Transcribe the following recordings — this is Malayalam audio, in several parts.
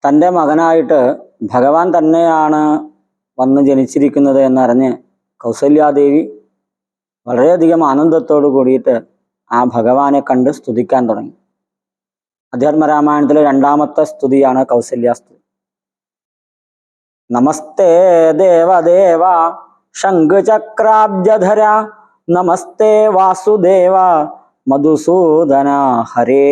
തൻ്റെ മകനായിട്ട് ഭഗവാൻ തന്നെയാണ് വന്ന് ജനിച്ചിരിക്കുന്നത് എന്നറിഞ്ഞ് കൗസല്യാദേവി വളരെയധികം ആനന്ദത്തോടു കൂടിയിട്ട് ആ ഭഗവാനെ കണ്ട് സ്തുതിക്കാൻ തുടങ്ങി. അധ്യാത്മരാമായണത്തിലെ രണ്ടാമത്തെ സ്തുതിയാണ് കൗസല്യാസ്തുതി. നമസ്തേ ദേവദേവ ശംഖചക്രാബ്ജധര നമസ്തേ വാസുദേവ മധുസൂദന ഹരേ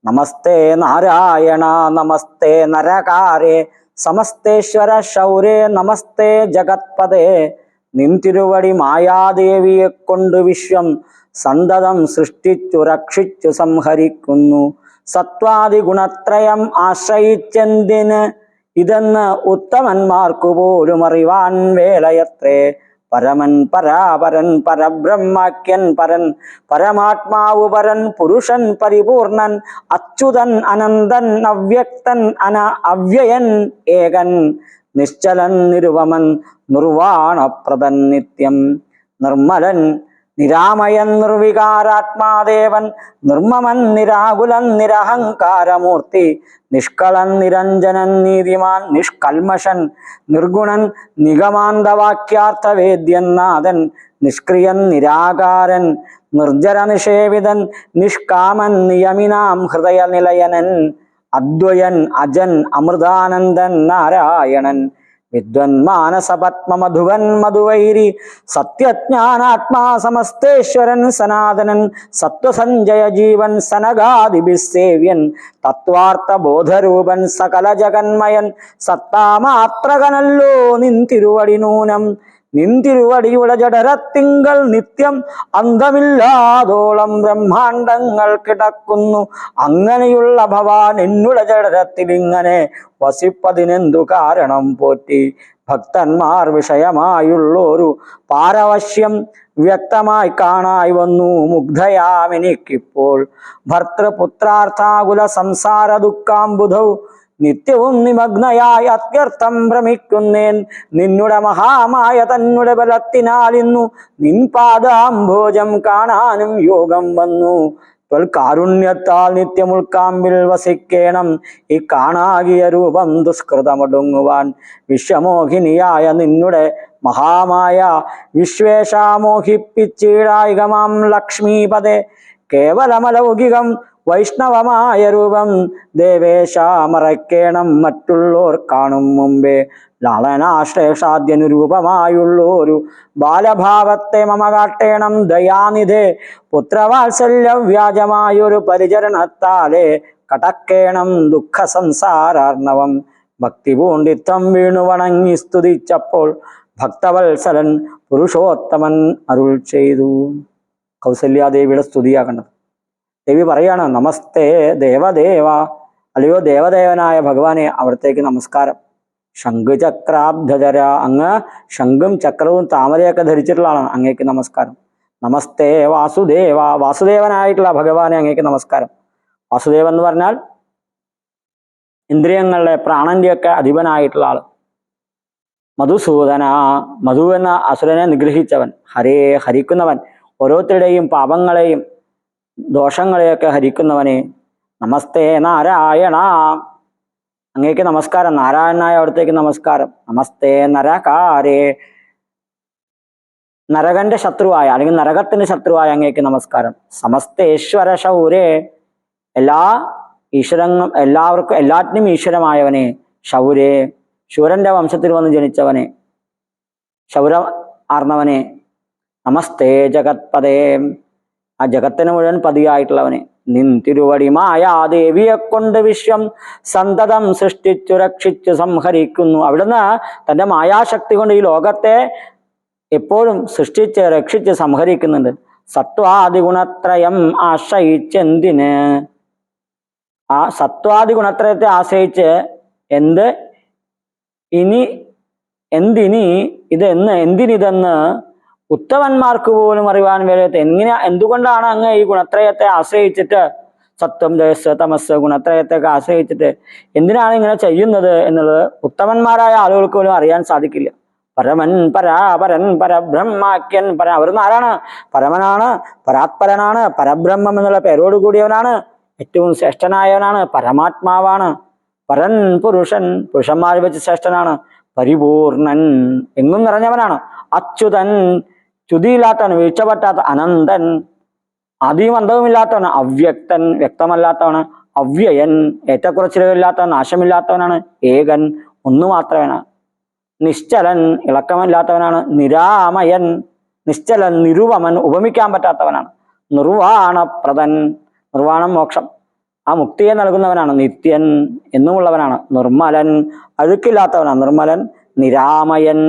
നമസ്തേ നാരായണ നമസ്തേ നരകാരേ സമസ്തേശ്വര ശൗരേ നമസ്തേ ജഗത്പദേ നിൻ തിരുവടി മായാദേവിയെ കൊണ്ട് വിശ്വം സന്തതം സൃഷ്ടിച്ചു രക്ഷിച്ചു സംഹരിക്കുന്നു. സത്വാദി ഗുണത്രയം ആശ്രയിച്ചെന്തിന് ഇതെന്ന് ഉത്തമന്മാർക്കു പോലും അറിവാൻ വേലയത്രേ. പരമൻ പരാപരൻ പരബ്രഹ്മാക്യൻ പരൻ പരമാത്മാവു പരൻ പുരുഷൻ പരിപൂർണൻ അച്യുതൻ അനന്തൻ അവ്യക്തൻ അവ്യയൻ ഏകൻ നിശ്ചലൻ നിരുപമൻ നിർവാണപ്രദൻ നിത്യം നിർമ്മലൻ നിരാമയൻ നിർവികാരാത്മാദേവൻ നിർമ്മമൻ നിരാകുലൻ നിരഹങ്കാരമൂർത്തി നിഷ്കളൻ നിരഞ്ജനൻ നീതിമാൻ നിഷ്കൽമഷൻ നിർഗുണൻ നിഗമാന്തവാക്യാർത്ഥവേദ്യൻ നാഥൻ നിഷ്ക്രിയൻ നിരാകാരൻ നിർജ്ജര നിഷേവിതൻ നിഷ്കാമൻ നിയമിനാം ഹൃദയനിലയനൻ അദ്വയൻ അജൻ അമൃതാനന്ദൻ നാരായണൻ വിദ്വൻ മാനസപത്മമധുവൻ മധുവൈരി സത്യജ്ഞാനാത്മാ സമസ്തേശ്വരൻ സനാതനൻ സത്വസഞ്ജയ ജീവൻ സനകാദിഭിസേവ്യൻ തത്വാർത്ഥ ബോധരൂപൻ സകല ജഗന്മയൻ സത്താമാത്രകനല്ലോ നിൻ തിരുവടി നൂനം. നിൻ തിരുവടിയുടെ ജഡരത്തിങ്കൾ നിത്യം അന്തമില്ലാതോളം ബ്രഹ്മാണ്ടങ്ങൾ കിടക്കുന്നു. അങ്ങനെയുള്ള ഭവാൻ എന്നുടെ ജഡരത്തിൽ ഇങ്ങനെ വസിപ്പതിനെന്തു കാരണം പോറ്റി. ഭക്തന്മാർ വിഷയമായുള്ളൊരു പാരവശ്യം വ്യക്തമായി കാണായി വന്നു മുഗ്ധയാമെനിക്കിപ്പോൾ. ഭർത്തൃപുത്രാർത്ഥാകുല സംസാര ദുഃഖാംബുധൗ നിത്യവും നിമഗ്നയായി അത്യർത്ഥം ഭ്രമിക്കുന്നേൻ. നിന്നുടെ മഹാമായ തന്നുടെ ബലത്തിനാൽ ഇന്നു നിൻ പാദാംഭോജം കാണാനും യോഗം വന്നു. കാരുണ്യത്താൽ നിത്യമുൾക്കാമ്പിൽ വസിക്കേണം ഈ കാണാകിയ രൂപം ദുഷ്കൃതമൊടുങ്ങുവാൻ. വിശ്വമോഹിനിയായ നിന്നുടെ മഹാമായ വിശ്വേഷാമോഹിപ്പിച്ചീടായികമാം ലക്ഷ്മീപദേ കേവലമലൗകികം വൈഷ്ണവമായ രൂപം ദേവേശ മറയ്ക്കേണം മറ്റുള്ളോർ കാണും മുമ്പേ. ലാളനാശ്ലേഷാദ്യനുരൂപമായുള്ളൊരു ബാലഭാവത്തെ മമ കാട്ടേണം ദയാനിധേ. പുത്രവാത്സല്യ വ്യാജമായൊരു പരിചരണത്താലേ കടക്കേണം ദുഃഖ സംസാരാർണവം. ഭക്തി പൂണ്ടിത്തം വീണു വണങ്ങി സ്തുതിച്ചപ്പോൾ ഭക്തവത്സലൻ പുരുഷോത്തമൻ അരുൾ ചെയ്തു. കൗസല്യാദേവിയുടെ സ്തുതിയാകണ്ടത്. ദേവി പറയാണ്, നമസ്തേ ദേവദേവ, അല്ലയോ ദേവദേവനായ ഭഗവാനെ അവിടത്തേക്ക് നമസ്കാരം. ശംഖുചക്രാബ്ധര, അങ്ങ് ശംഖും ചക്രവും താമരയൊക്കെ ധരിച്ചിട്ടുള്ള ആളാണ്, അങ്ങേക്ക് നമസ്കാരം. നമസ്തേ വാസുദേവ, വാസുദേവനായിട്ടുള്ള ഭഗവാനെ അങ്ങേക്ക് നമസ്കാരം. വാസുദേവൻ എന്ന് പറഞ്ഞാൽ ഇന്ദ്രിയങ്ങളുടെ പ്രാണന്റെയൊക്കെ അധിപനായിട്ടുള്ള ആള്. മധുസൂദന, മധു എന്ന അസുരനെ നിഗ്രഹിച്ചവൻ. ഹരേ, ഹരിക്കുന്നവൻ, ഓരോരുത്തരുടെയും പാപങ്ങളെയും ദോഷങ്ങളെയൊക്കെ ഹരിക്കുന്നവനെ. നമസ്തേ നാരായണ, അങ്ങേക്ക് നമസ്കാരം. നാരായണനായ അവിടത്തേക്ക് നമസ്കാരം. നമസ്തേ നരകാരേ, നരകന്റെ ശത്രുവായ അല്ലെങ്കിൽ നരകത്തിന്റെ ശത്രുവായ അങ്ങേക്ക് നമസ്കാരം. സമസ്തേശ്വര ശൗരേ, എല്ലാ ഈശ്വരങ്ങളും എല്ലാവർക്കും എല്ലാറ്റിനും ഈശ്വരമായവനെ. ശൗരേ, ശൂരന്റെ വംശത്തിൽ വന്ന് ജനിച്ചവനെ, ശൗര ആർന്നവനെ. നമസ്തേ ജഗത്പദേ, ആ ജഗത്തിന് മുഴുവൻ പതിയായിട്ടുള്ളവനെ. നിൻ തിരുവടി മായാദേവിയെ കൊണ്ട് വിശ്വം സന്തതം സൃഷ്ടിച്ചു രക്ഷിച്ചു സംഹരിക്കുന്നു. അവിടുന്ന് തൻ്റെ മായാശക്തി കൊണ്ട് ഈ ലോകത്തെ എപ്പോഴും സൃഷ്ടിച്ച് രക്ഷിച്ച് സംഹരിക്കുന്നുണ്ട്. സത്വാദി ഗുണത്രയം ആശ്രയിച്ചെന്തിന്, ആ സത്വാദി ഗുണത്രയത്തെ ആശ്രയിച്ച് എന്തിനിതെന്ന് ഉത്തമന്മാർക്ക് പോലും അറിവാൻ വേലത്തെ. എന്തുകൊണ്ടാണ് അങ്ങ് ഈ ഗുണത്രയത്തെ ആശ്രയിച്ചിട്ട്, സത്വം രജസ് തമസ് ഗുണത്രയത്തെയൊക്കെ ആശ്രയിച്ചിട്ട് എന്തിനാണ് ഇങ്ങനെ ചെയ്യുന്നത് എന്നുള്ളത് ഉത്തമന്മാരായ ആളുകൾക്ക് പോലും അറിയാൻ സാധിക്കില്ല. പരമൻ പരാപരൻ പരബ്രഹ്മാക്യൻ അവിടുന്ന് ആരാണ്? പരമനാണ്, പരാത്പരനാണ്, പരബ്രഹ്മം എന്നുള്ള പേരോട് കൂടിയവനാണ്, ഏറ്റവും ശ്രേഷ്ഠനായവനാണ്, പരമാത്മാവാണ്. പരൻ പുരുഷൻ, പുരുഷന്മാരെ വെച്ച് ശ്രേഷ്ഠനാണ്. പരിപൂർണൻ, എങ്ങും നിറഞ്ഞവനാണ്. അച്യുതൻ, ച്യുതിയില്ലാത്തവൻ, വീഴ്ച പറ്റാത്ത. അനന്തൻ, ആദിയും അന്തവുമില്ലാത്തവനാണ്. അവ്യക്തൻ, വ്യക്തമല്ലാത്തവനാണ്. അവ്യയൻ, ഏറ്റക്കുറച്ചിലുകളില്ലാത്തവൻ, നാശമില്ലാത്തവനാണ്. ഏകൻ, ഒന്നു മാത്രവനാണ്. നിശ്ചലൻ, ഇളക്കമില്ലാത്തവനാണ്. നിരാമയൻ, നിശ്ചലൻ, നിരുപമൻ, ഉപമിക്കാൻ പറ്റാത്തവനാണ്. നിർവാണപ്രദൻ, നിർവാണം മോക്ഷം, ആ മുക്തിയെ നൽകുന്നവനാണ്. നിത്യൻ, എന്നുമുള്ളവനാണ്. നിർമ്മലൻ, അഴുക്കില്ലാത്തവനാണ്. നിർമ്മലൻ. നിരാമയൻ,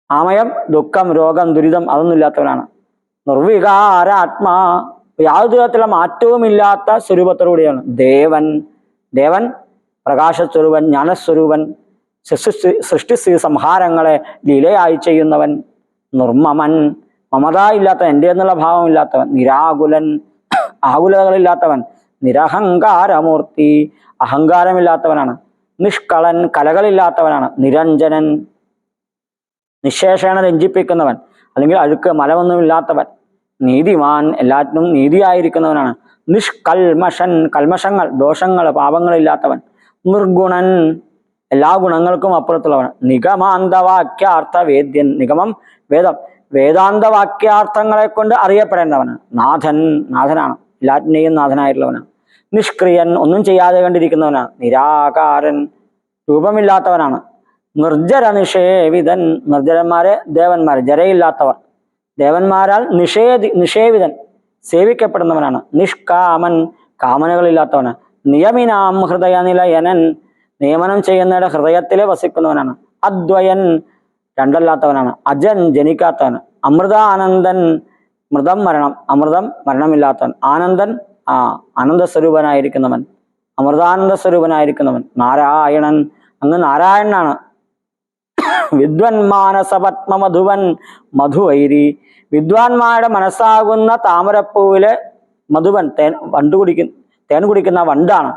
ആമയം ദുഃഖം, രോഗം, ദുരിതം അതൊന്നും ഇല്ലാത്തവനാണ്. നിർവികാരാത്മാ, യാതൊരു തരത്തിലുള്ള മാറ്റവുമില്ലാത്ത സ്വരൂപത്തോടുകൂടിയാണ്. ദേവൻ, ദേവൻ പ്രകാശസ്വരൂപൻ, ജ്ഞാനസ്വരൂപൻ, സൃഷ്ടിസ്ഥിതി സംഹാരങ്ങളെ ലീലയായി ചെയ്യുന്നവൻ. നിർമ്മമൻ, മമത ഇല്ലാത്തവൻ, എൻ്റെ എന്നുള്ള ഭാവമില്ലാത്തവൻ. നിരാകുലൻ, ആകുലതകളില്ലാത്തവൻ. നിരഹങ്കാരമൂർത്തി, അഹങ്കാരമില്ലാത്തവനാണ്. നിഷ്കളൻ, കലകളില്ലാത്തവനാണ്. നിരഞ്ജനൻ, നിശേഷേണ രഞ്ജിപ്പിക്കുന്നവൻ, അല്ലെങ്കിൽ അഴുക്ക് മലമൊന്നുമില്ലാത്തവൻ. നീതിമാൻ, എല്ലാറ്റിനും നീതിയായിരിക്കുന്നവനാണ്. നിഷ്കൽമഷൻ, കൽമഷങ്ങൾ, ദോഷങ്ങൾ, പാപങ്ങളില്ലാത്തവൻ. നിർഗുണൻ, എല്ലാ ഗുണങ്ങൾക്കും അപ്പുറത്തുള്ളവൻ. നിഗമാന്തവാക്യാർത്ഥ വേദ്യൻ, നിഗമം വേദം, വേദാന്തവാക്യാർത്ഥങ്ങളെ കൊണ്ട് അറിയപ്പെടേണ്ടവനാണ്. നാഥൻ, നാഥനാണ്, എല്ലാറ്റിനെയും നാഥനായിട്ടുള്ളവനാണ്. നിഷ്ക്രിയൻ, ഒന്നും ചെയ്യാതെ കണ്ടിരിക്കുന്നവനാണ്. നിരാകാരൻ, രൂപമില്ലാത്തവനാണ്. നിർജ്ജര നിഷേവിതൻ, നിർജ്ജരന്മാരെ ദേവന്മാരെ, ജരയില്ലാത്തവർ, ദേവന്മാരാൽ നിഷേവിതൻ, സേവിക്കപ്പെടുന്നവനാണ്. നിഷ്കാമൻ, കാമനകളില്ലാത്തവനാണ്. നിയമിനാം ഹൃദയ നിലയനൻ, നിയമനം ചെയ്യുന്നവരുടെ ഹൃദയത്തിലെ വസിക്കുന്നവനാണ്. അദ്വയൻ, രണ്ടല്ലാത്തവനാണ്. അജൻ, ജനിക്കാത്തവൻ. അമൃതാനന്ദൻ, മൃതം മരണം, അമൃതം മരണമില്ലാത്തവൻ. ആനന്ദൻ, ആനന്ദസ്വരൂപനായിരിക്കുന്നവൻ, അമൃതാനന്ദ സ്വരൂപനായിരിക്കുന്നവൻ. നാരായണൻ, അങ്ങ് നാരായണനാണ്. വിദ്വന്മാനസപത്മ മധുവൻ, മധുവൈരി, വിദ്വാൻമാരുടെ മനസ്സാകുന്ന താമരപ്പൂവിലെ മധുവൻ, തേൻ കുടിക്കുന്ന വണ്ടാണ്.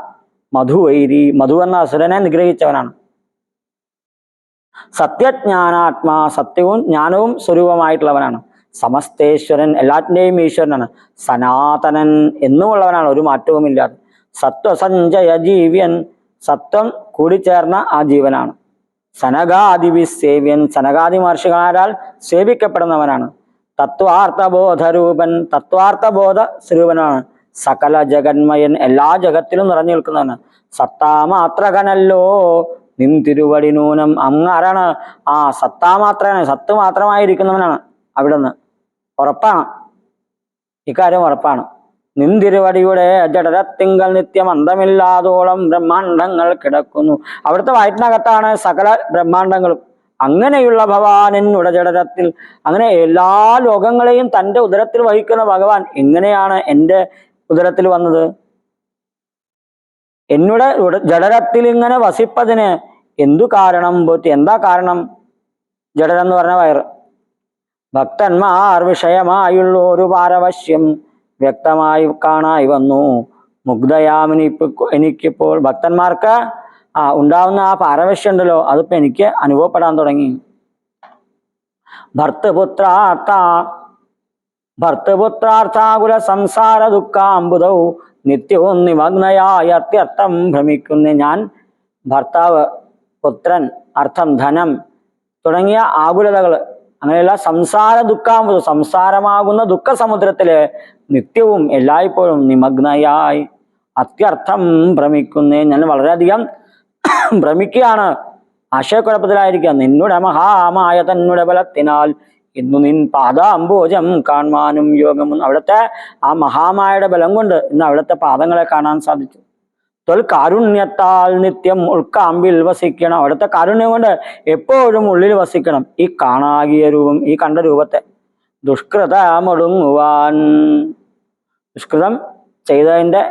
മധുവൈരി, മധു എന്ന അസുരനെ നിഗ്രഹിച്ചവനാണ്. സത്യജ്ഞാനാത്മാ, സത്യവും ജ്ഞാനവും സ്വരൂപമായിട്ടുള്ളവനാണ്. സമസ്തേശ്വരൻ, എല്ലാറ്റിൻ്റെയും ഈശ്വരനാണ്. സനാതനൻ, എന്നുമുള്ളവനാണ്, ഒരു മാറ്റവുമില്ലാതെ. സത്വസഞ്ജയ ജീവ്യൻ, സത്വം കൂടിച്ചേർന്ന ആ ജീവനാണ്. സനകാദിവിസേവ്യൻ, സനകാദി മഹർഷികളാൽ സേവിക്കപ്പെടുന്നവനാണ്. തത്വാർത്ഥബോധരൂപൻ, തത്വാർത്ഥബോധ സ്വരൂപനാണ്. സകല ജഗന്മയൻ, എല്ലാ ജഗത്തിലും നിറഞ്ഞു നിൽക്കുന്നവനാണ്. സത്താമാത്രകനല്ലോ നിൻ തിരുവടി നൂനം, അങ്ങാരാണ്? സത്താമാത്രനാണ്, സത്ത് മാത്രമായിരിക്കുന്നവനാണ് അവിടുന്ന്. ഉറപ്പാണ്, ഇക്കാര്യം ഉറപ്പാണ്. നിന്തിരുവടിയുടെ ജഡരത്തിങ്കൽ നിത്യം അന്തമില്ലാതോളം ബ്രഹ്മാണ്ടങ്ങൾ കിടക്കുന്നു. അവിടുത്തെ വയറ്റിനകത്താണ് സകല ബ്രഹ്മാണ്ടങ്ങളും. അങ്ങനെയുള്ള ഭഗവാൻ എന്നുടെ ജഡരത്തിൽ, അങ്ങനെ എല്ലാ ലോകങ്ങളെയും തൻ്റെ ഉദരത്തിൽ വഹിക്കുന്ന ഭഗവാൻ എങ്ങനെയാണ് എൻ്റെ ഉദരത്തിൽ വന്നത്? എന്നുടെ ജഡരത്തിൽ ഇങ്ങനെ വസിപ്പതിന് എന്തു കാരണം പോറ്റി? എന്താ കാരണം? ജഡരം എന്ന് പറഞ്ഞ വയറ്. ഭക്തന്മാർ വിഷയമായുള്ള ഒരു പാരവശ്യം വ്യക്തമായി കാണായി വന്നു. മുഗ്ധയാമിനി എനിക്കിപ്പോൾ ഭക്തന്മാർക്ക് ഉണ്ടാവുന്ന ആ പാരവശ്യം ഉണ്ടല്ലോ, അതിപ്പോ എനിക്ക് അനുഭവപ്പെടാൻ തുടങ്ങി. ഭർത്തൃപുത്രാർത്ഥാകുല സംസാര ദുഃഖാംബുധൗ നിത്യവും നിമഗ്നയായ അത്യർത്ഥം ഭ്രമിക്കുന്ന ഞാൻ. ഭർത്താവ്, പുത്രൻ, അർത്ഥം, ധനം തുടങ്ങിയ ആകുലതകൾ, അങ്ങനെയുള്ള സംസാര ദുഃഖാംബുധ, സംസാരമാകുന്ന ദുഃഖസമുദ്രത്തില് നിത്യവും എല്ലായ്പ്പോഴും നിമഗ്നയായി അത്യർത്ഥം ഭ്രമിക്കുന്നേ, ഞാൻ വളരെയധികം ഭ്രമിക്കുകയാണ്, ആശയക്കുഴപ്പത്തിലായിരിക്കുക. നിന്നുടെ മഹാമായ തന്നുടെ ബലത്തിനാൽ ഇന്നു നിൻ പാദാംബോജം കാണുവാനും യോഗം. അവിടുത്തെ ആ മഹാമായയുടെ ബലം കൊണ്ട് ഇന്ന് അവിടുത്തെ പാദങ്ങളെ കാണാൻ സാധിച്ചു. കാരുണ്യത്താൽ നിത്യം ഉൾക്കാമ്പിൽ വസിക്കണം. അവിടുത്തെ കാരുണ്യം കൊണ്ട് എപ്പോഴും ഉള്ളിൽ വസിക്കണം. ഈ കാണാകിയ രൂപം, ഈ കണ്ട രൂപത്തെ ദുഷ്കൃതമൊടുങ്ങുവാൻ, ദുഷ്കൃതം ചെയ്തതിൻ്റെ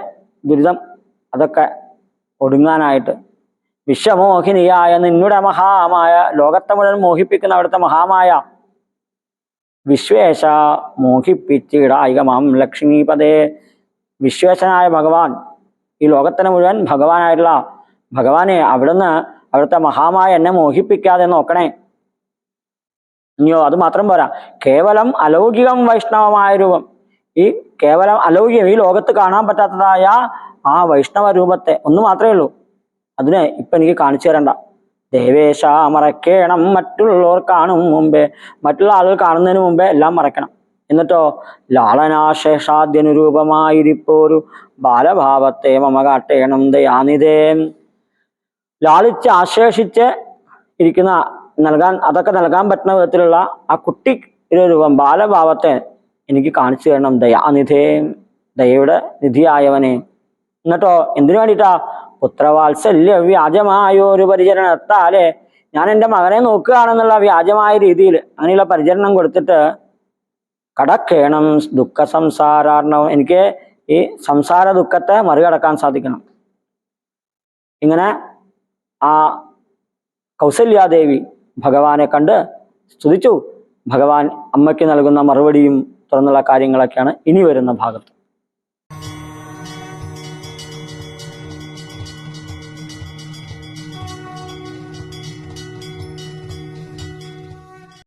ദുരിതം അതൊക്കെ ഒടുങ്ങാനായിട്ട്. വിശ്വമോഹിനിയായ നിന്നുടെ മഹാമായ, ലോകത്തെ മുഴുവൻ മോഹിപ്പിക്കുന്ന അവിടുത്തെ മഹാമായ വിശ്വേശ മോഹിപ്പിച്ചിടായികമാം ലക്ഷ്മീപദേ. വിശ്വേശനായ ഭഗവാൻ, ഈ ലോകത്തിന് മുഴുവൻ ഭഗവാനായിട്ടുള്ള ഭഗവാനെ അവിടുന്ന്, അവിടുത്തെ മഹാമായ എന്നെ മോഹിപ്പിക്കാതെ നോക്കണേ. ഇനിയോ അത് മാത്രം പോരാ, കേവലം അലൗകികം വൈഷ്ണവമായ രൂപം, ഈ കേവലം അലൗകികം, ഈ ലോകത്ത് കാണാൻ പറ്റാത്തതായ ആ വൈഷ്ണവ രൂപത്തെ ഒന്ന് മാത്രമേ ഉള്ളൂ. അതിനെ ഇപ്പൊ എനിക്ക് കാണിച്ചു തരണ്ട. ദേവേശ മറക്കേണം മറ്റുള്ളവർ കാണും മുമ്പേ, മറ്റുള്ള ആളുകൾ കാണുന്നതിന് മുമ്പേ എല്ലാം മറക്കണം. എന്നിട്ടോ ലാളനാശേഷാദ്യനുരൂപമായിരിപ്പോരു ബാലഭാവത്തെ മമ കാട്ടേണം ദയാനിധേ. ലാളിച്ച് ആശേഷിച്ച് ഇരിക്കുന്ന അതൊക്കെ നൽകാൻ പറ്റുന്ന വിധത്തിലുള്ള ആ കുട്ടി രൂപം ബാലഭാവത്തെ എനിക്ക് കാണിച്ചു തരണം ദയാനിധേ, ദയയുടെ നിധിയായവനെ. എന്നിട്ടോ എന്തിനു വേണ്ടിയിട്ടാ? പുത്രവാത്സല്യ വ്യാജമായൊരു പരിചരണത്താലേ, ഞാൻ എൻ്റെ മകനെ നോക്കുകയാണെന്നുള്ള വ്യാജമായ രീതിയിൽ അങ്ങനെയുള്ള പരിചരണം കൊടുത്തിട്ട് കടക്കേണം ദുഃഖ സംസാരാർണവം, എനിക്ക് ഈ സംസാര ദുഃഖത്തെ മറികടക്കാൻ സാധിക്കണം. ഇങ്ങനെ ആ കൗസല്യാദേവി ഭഗവാനെ കണ്ട് സ്തുതിച്ചു. ഭഗവാൻ അമ്മയ്ക്ക് നൽകുന്ന മറുപടിയും തുറന്നുള്ള കാര്യങ്ങളൊക്കെയാണ് ഇനി വരുന്ന ഭാഗത്ത്.